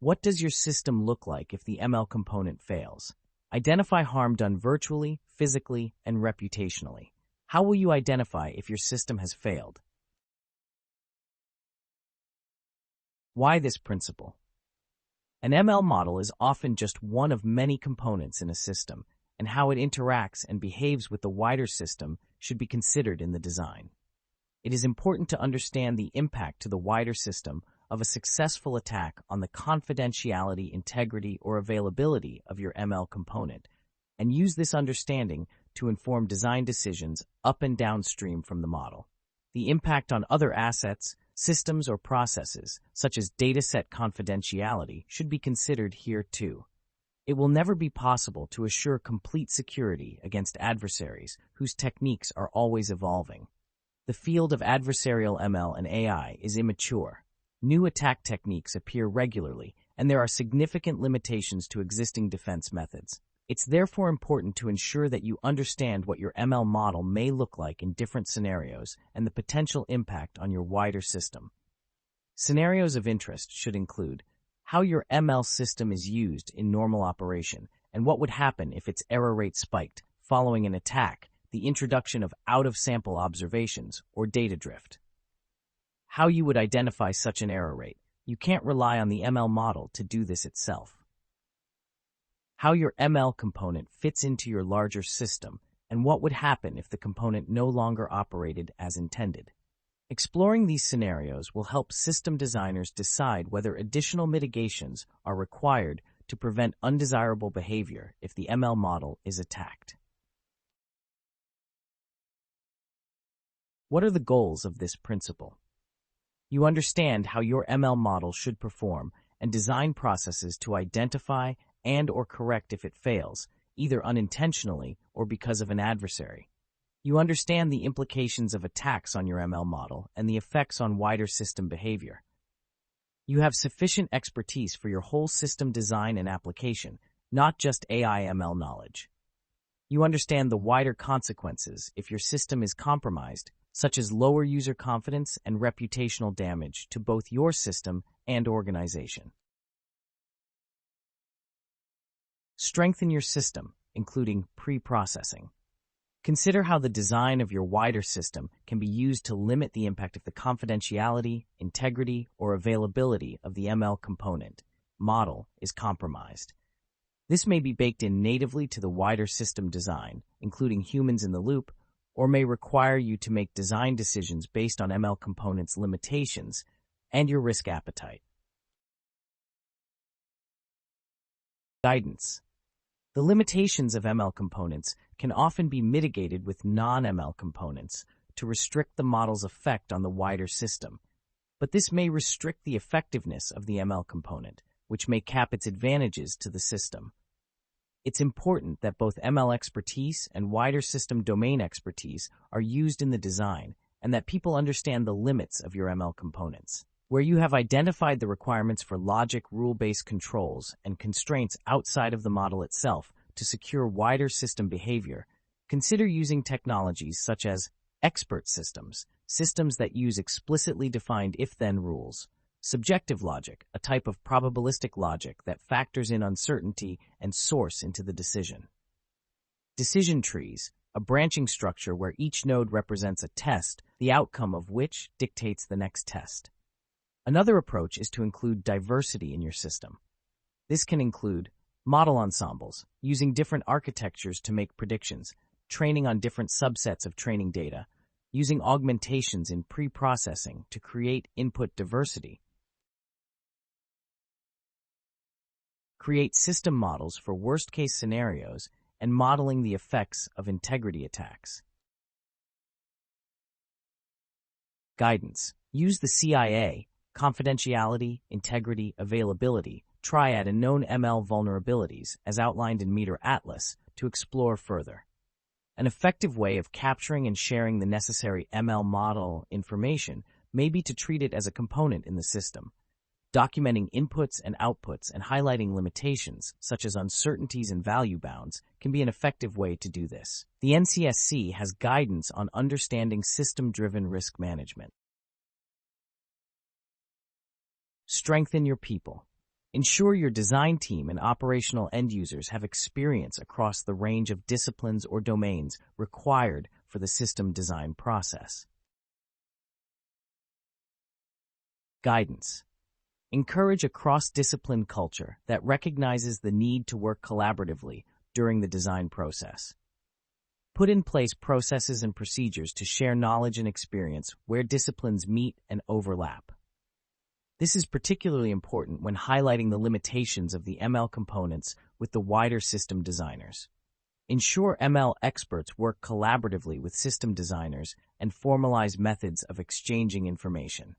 What does your system look like if the ML component fails? Identify harm done virtually, physically, and reputationally. How will you identify if your system has failed? Why this principle? An ML model is often just one of many components in a system, and how it interacts and behaves with the wider system should be considered in the design. It is important to understand the impact to the wider system of a successful attack on the confidentiality, integrity, or availability of your ML component, and use this understanding to inform design decisions up and downstream from the model. The impact on other assets, systems, or processes, such as dataset confidentiality, should be considered here too. It will never be possible to assure complete security against adversaries whose techniques are always evolving. The field of adversarial ML and AI is immature. New attack techniques appear regularly, and there are significant limitations to existing defense methods. It's therefore important to ensure that you understand what your ML model may look like in different scenarios and the potential impact on your wider system. Scenarios of interest should include how your ML system is used in normal operation and what would happen if its error rate spiked following an attack, the introduction of out-of-sample observations, or data drift. How you would identify such an error rate. You can't rely on the ML model to do this itself. How your ML component fits into your larger system, and what would happen if the component no longer operated as intended. Exploring these scenarios will help system designers decide whether additional mitigations are required to prevent undesirable behavior if the ML model is attacked. What are the goals of this principle? You understand how your ML model should perform and design processes to identify and/or correct if it fails, either unintentionally or because of an adversary. You understand the implications of attacks on your ML model and the effects on wider system behavior. You have sufficient expertise for your whole system design and application, not just AI/ML knowledge. You understand the wider consequences if your system is compromised, such as lower user confidence and reputational damage to both your system and organization. Strengthen your system, including pre-processing. Consider how the design of your wider system can be used to limit the impact of the confidentiality, integrity, or availability of the ML component model is compromised. This may be baked in natively to the wider system design, including humans in the loop, or may require you to make design decisions based on ML components' limitations and your risk appetite. Guidance. The limitations of ML components can often be mitigated with non-ML components to restrict the model's effect on the wider system, but this may restrict the effectiveness of the ML component, which may cap its advantages to the system. It's important that both ML expertise and wider system domain expertise are used in the design and that people understand the limits of your ML components. Where you have identified the requirements for logic, rule-based controls, and constraints outside of the model itself to secure wider system behavior, consider using technologies such as expert systems, systems that use explicitly defined if-then rules, subjective logic, a type of probabilistic logic that factors in uncertainty and source into the decision. Decision trees, a branching structure where each node represents a test, the outcome of which dictates the next test. Another approach is to include diversity in your system. This can include model ensembles, using different architectures to make predictions, training on different subsets of training data, using augmentations in pre-processing to create input diversity. Create system models for worst-case scenarios and modeling the effects of integrity attacks. Guidance. Use the CIA, confidentiality, integrity, availability, triad and known ML vulnerabilities as outlined in Meter Atlas to explore further. An effective way of capturing and sharing the necessary ML model information may be to treat it as a component in the system. Documenting inputs and outputs and highlighting limitations, such as uncertainties and value bounds, can be an effective way to do this. The NCSC has guidance on understanding system-driven risk management. Strengthen your people. Ensure your design team and operational end users have experience across the range of disciplines or domains required for the system design process. Guidance. Encourage a cross-discipline culture that recognizes the need to work collaboratively during the design process. Put in place processes and procedures to share knowledge and experience where disciplines meet and overlap. This is particularly important when highlighting the limitations of the ML components with the wider system designers. Ensure ML experts work collaboratively with system designers and formalize methods of exchanging information.